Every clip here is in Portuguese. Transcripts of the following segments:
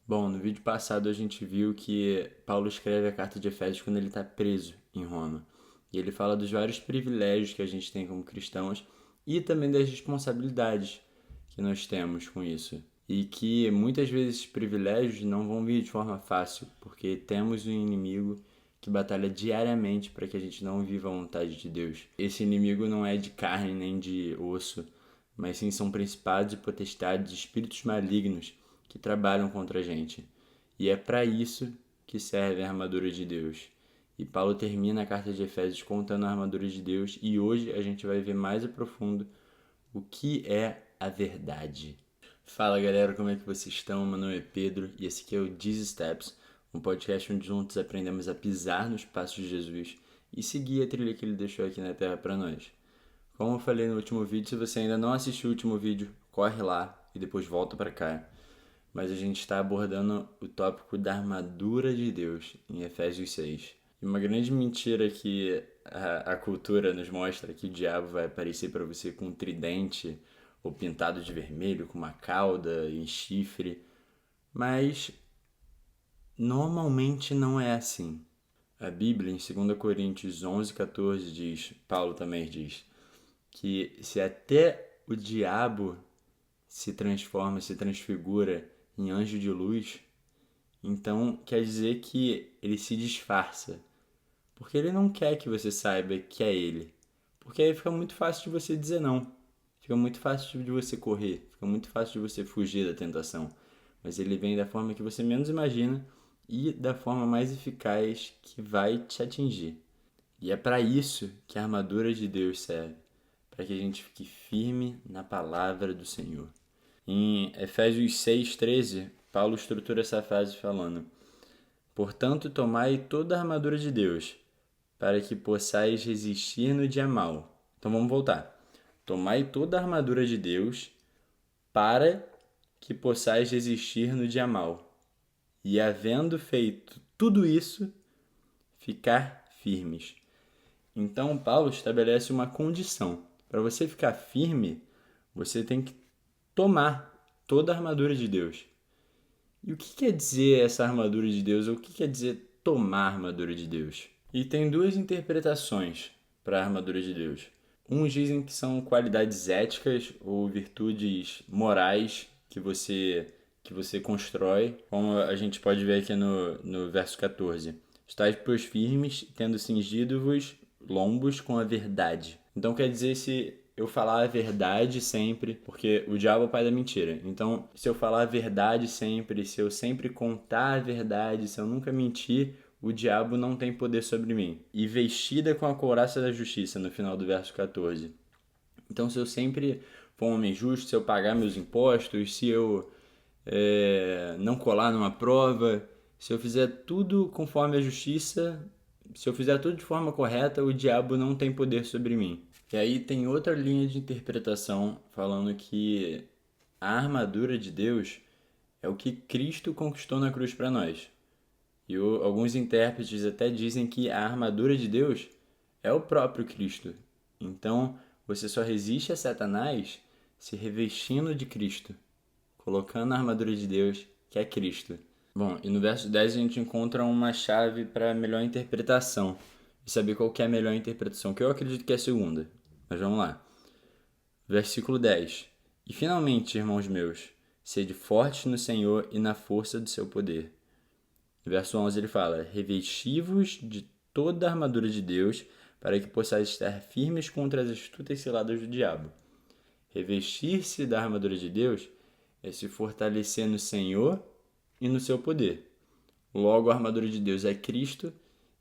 Bom, no vídeo passado a gente viu que Paulo escreve a carta de Efésios quando ele está preso em Roma. E ele fala dos vários privilégios que a gente tem como cristãos e também das responsabilidades que nós temos com isso. E que muitas vezes esses privilégios não vão vir de forma fácil, porque temos um inimigo que batalha diariamente para que a gente não viva a vontade de Deus. Esse inimigo não é de carne nem de osso, mas sim são principados e potestades, espíritos malignos que trabalham contra a gente. E é para isso que serve a armadura de Deus. E Paulo termina a carta de Efésios contando a armadura de Deus, e hoje a gente vai ver mais a profundo o que é a verdade. Fala galera, como é que vocês estão? Meu nome é Pedro e esse aqui é o These Steps, um podcast onde juntos aprendemos a pisar nos passos de Jesus e seguir a trilha que ele deixou aqui na Terra para nós. Como eu falei no último vídeo, se você ainda não assistiu o último vídeo, corre lá e depois volta para cá. Mas a gente está abordando o tópico da armadura de Deus em Efésios 6. E uma grande mentira que a cultura nos mostra é que o diabo vai aparecer para você com um tridente ou pintado de vermelho, com uma cauda e chifre. Mas normalmente não é assim. A Bíblia, em 2 Coríntios 11:14, diz, Paulo também diz, que se até o diabo se transforma, se transfigura em anjo de luz, então quer dizer que ele se disfarça. Porque ele não quer que você saiba que é ele. Porque aí fica muito fácil de você dizer não. Fica muito fácil de você correr. Fica muito fácil de você fugir da tentação. Mas ele vem da forma que você menos imagina e da forma mais eficaz que vai te atingir. E é para isso que a armadura de Deus serve. Para que a gente fique firme na palavra do Senhor. Em Efésios 6:13, Paulo estrutura essa frase falando: Portanto, tomai toda a armadura de Deus, para que possais resistir no dia mau. Então vamos voltar. Tomai toda a armadura de Deus, para que possais resistir no dia mau. E havendo feito tudo isso, ficar firmes. Então Paulo estabelece uma condição. Para você ficar firme, você tem que tomar toda a armadura de Deus. E o que quer dizer essa armadura de Deus? Ou o que quer dizer tomar a armadura de Deus? E tem duas interpretações para a armadura de Deus. Uns dizem que são qualidades éticas ou virtudes morais que você constrói, como a gente pode ver aqui no verso 14. Estais, pois, firmes, tendo cingido-vos lombos com a verdade. Então quer dizer, se eu falar a verdade sempre, porque o diabo é o pai da mentira. Então, se eu falar a verdade sempre, se eu sempre contar a verdade, se eu nunca mentir, o diabo não tem poder sobre mim. E vestida com a couraça da justiça, no final do verso 14. Então, se eu sempre for um homem justo, se eu pagar meus impostos, se eu não colar numa prova, se eu fizer tudo conforme a justiça, se eu fizer tudo de forma correta, o diabo não tem poder sobre mim. E aí tem outra linha de interpretação falando que a armadura de Deus é o que Cristo conquistou na cruz para nós. E alguns intérpretes até dizem que a armadura de Deus é o próprio Cristo. Então, você só resiste a Satanás se revestindo de Cristo, colocando a armadura de Deus, que é Cristo. Bom, e no verso 10 a gente encontra uma chave para a melhor interpretação. E saber qual que é a melhor interpretação, que eu acredito que é a segunda. Mas vamos lá. Versículo 10. E finalmente, irmãos meus, sede fortes no Senhor e na força do seu poder. No verso 11 ele fala: Revesti-vos de toda a armadura de Deus, para que possais estar firmes contra as astutas ciladas do diabo. Revestir-se da armadura de Deus é se fortalecer no Senhor e no seu poder. Logo, a armadura de Deus é Cristo,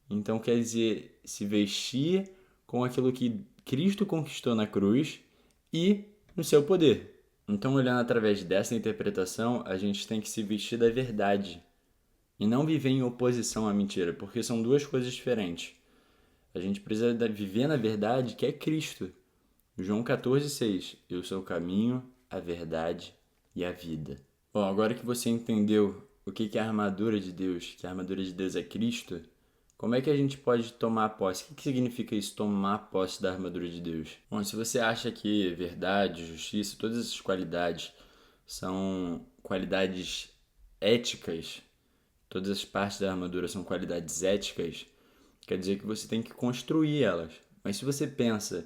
então quer dizer se vestir com aquilo que Cristo conquistou na cruz e no seu poder. Então, olhando através dessa interpretação, a gente tem que se vestir da verdade e não viver em oposição à mentira, porque são duas coisas diferentes. A gente precisa viver na verdade, que é Cristo. João 14,6. Eu sou o caminho, a verdade e a vida. Bom, agora que você entendeu o que é a armadura de Deus, que a armadura de Deus é Cristo, como é que a gente pode tomar posse? O que significa isso, tomar posse da armadura de Deus? Bom, se você acha que verdade, justiça, todas essas qualidades são qualidades éticas, todas as partes da armadura são qualidades éticas, quer dizer que você tem que construir elas. Mas se você pensa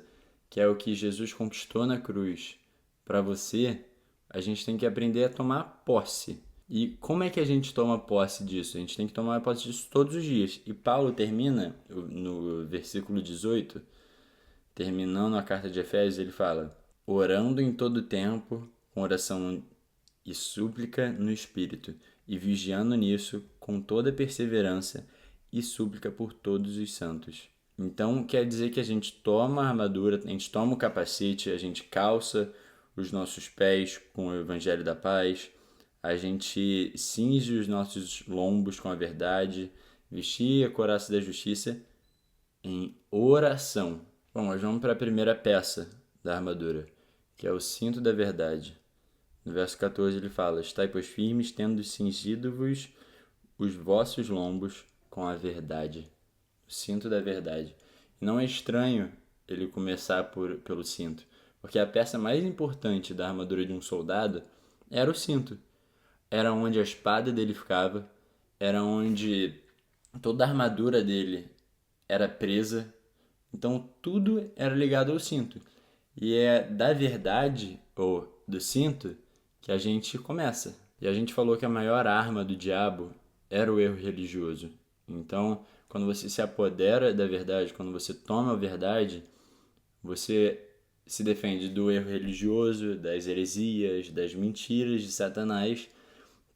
que é o que Jesus conquistou na cruz para você, a gente tem que aprender a tomar posse. E como é que a gente toma posse disso? A gente tem que tomar posse disso todos os dias. E Paulo termina no versículo 18, terminando a carta de Efésios, ele fala: orando em todo tempo, com oração e súplica no Espírito, e vigiando nisso com toda perseverança e súplica por todos os santos. Então quer dizer que a gente toma a armadura, a gente toma o capacete, a gente calça os nossos pés com o Evangelho da Paz, a gente cinge os nossos lombos com a verdade, vestir a couraça da justiça em oração. Bom, nós vamos para a primeira peça da armadura, que é o cinto da verdade. No verso 14 ele fala: estai, pois, firmes, tendo cingido-vos os vossos lombos com a verdade. O cinto da verdade. E não é estranho ele começar pelo cinto, porque a peça mais importante da armadura de um soldado era o cinto. Era onde a espada dele ficava, era onde toda a armadura dele era presa. Então tudo era ligado ao cinto. E é da verdade, ou do cinto, que a gente começa. E a gente falou que a maior arma do diabo era o erro religioso. Então, quando você se apodera da verdade, quando você toma a verdade, você se defende do erro religioso, das heresias, das mentiras de Satanás,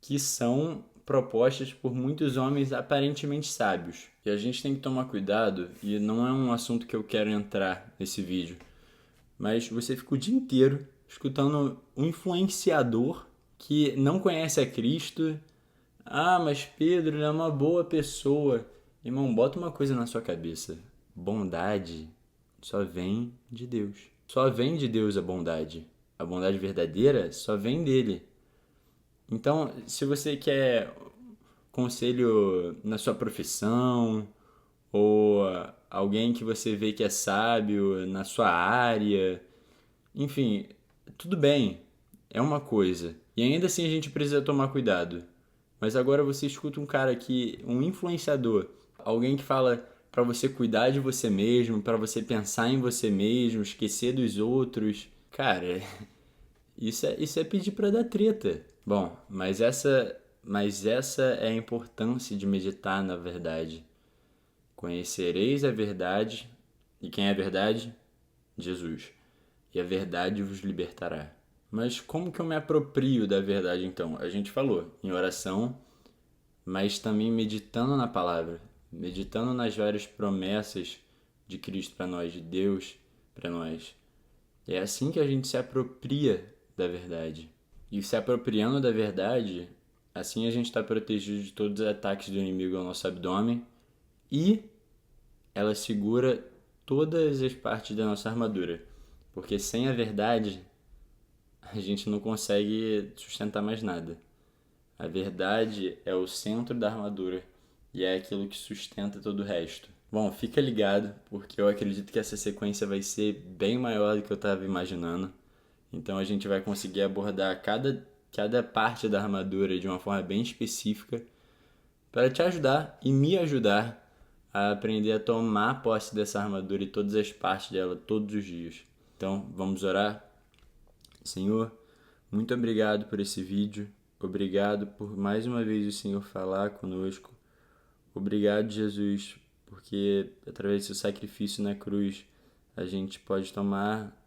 que são propostas por muitos homens aparentemente sábios. E a gente tem que tomar cuidado, e não é um assunto que eu quero entrar nesse vídeo, mas você fica o dia inteiro escutando um influenciador que não conhece a Cristo. Ah, mas Pedro, ele é uma boa pessoa. Irmão, bota uma coisa na sua cabeça: bondade só vem de Deus. Só vem de Deus a bondade. A bondade verdadeira só vem dele. Então, se você quer conselho na sua profissão, ou alguém que você vê que é sábio na sua área, enfim, tudo bem, é uma coisa. E ainda assim a gente precisa tomar cuidado. Mas agora você escuta um cara aqui, um influenciador, alguém que fala para você cuidar de você mesmo, para você pensar em você mesmo, esquecer dos outros. Cara, isso é pedir para dar treta. Bom, mas essa é a importância de meditar na verdade. Conhecereis a verdade, e quem é a verdade? Jesus. E a verdade vos libertará. Mas como que eu me aproprio da verdade então? A gente falou em oração, mas também meditando na palavra, meditando nas várias promessas de Cristo para nós, de Deus para nós. É assim que a gente se apropria da verdade. E se apropriando da verdade, assim a gente está protegido de todos os ataques do inimigo ao nosso abdômen, e ela segura todas as partes da nossa armadura. Porque sem a verdade, a gente não consegue sustentar mais nada. A verdade é o centro da armadura e é aquilo que sustenta todo o resto. Bom, fica ligado, porque eu acredito que essa sequência vai ser bem maior do que eu estava imaginando. Então a gente vai conseguir abordar cada parte da armadura de uma forma bem específica para te ajudar e me ajudar a aprender a tomar posse dessa armadura e todas as partes dela todos os dias. Então, vamos orar? Senhor, muito obrigado por esse vídeo. Obrigado por mais uma vez o Senhor falar conosco. Obrigado, Jesus, porque através do seu sacrifício na cruz a gente pode tomar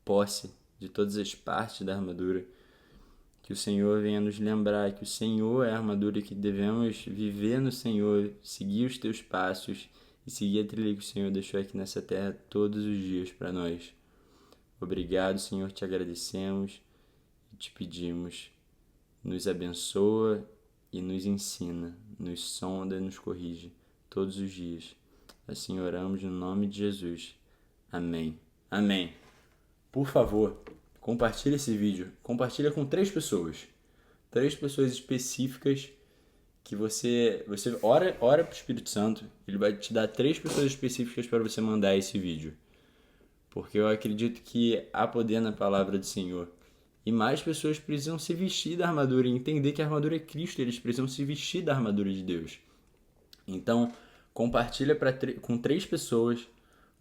posse de todas as partes da armadura. Que o Senhor venha nos lembrar que o Senhor é a armadura, que devemos viver no Senhor, seguir os teus passos e seguir a trilha que o Senhor deixou aqui nessa terra todos os dias para nós. Obrigado, Senhor, te agradecemos e te pedimos. Nos abençoa e nos ensina, nos sonda e nos corrige todos os dias. Assim oramos no nome de Jesus. Amém. Amém. Por favor, compartilha esse vídeo. Compartilha com 3 pessoas. 3 pessoas específicas que você ora para o Espírito Santo. Ele vai te dar 3 pessoas específicas para você mandar esse vídeo. Porque eu acredito que há poder na palavra do Senhor. E mais pessoas precisam se vestir da armadura e entender que a armadura é Cristo, eles precisam se vestir da armadura de Deus. Então, compartilha com 3 pessoas,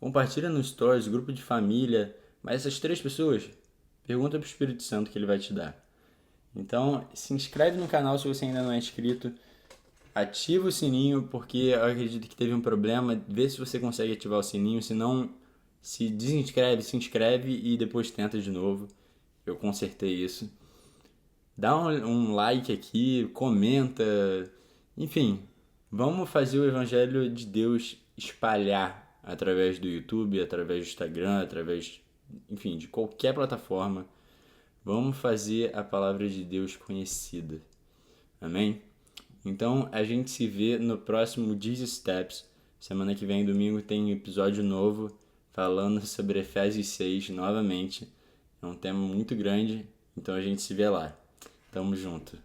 compartilha no Stories, grupo de família, mas essas 3 pessoas, pergunta para o Espírito Santo que ele vai te dar. Então, se inscreve no canal se você ainda não é inscrito, ativa o sininho, porque eu acredito que teve um problema, vê se você consegue ativar o sininho, se não, se desinscreve, se inscreve e depois tenta de novo. Eu consertei isso. Dá um like aqui, comenta, enfim, vamos fazer o Evangelho de Deus espalhar através do YouTube, através do Instagram, enfim, de qualquer plataforma. Vamos fazer a palavra de Deus conhecida. Amém? Então, a gente se vê no próximo Jesus Steps. Semana que vem, domingo, tem um episódio novo falando sobre Efésios 6 novamente. É um tema muito grande, então a gente se vê lá. Tamo junto.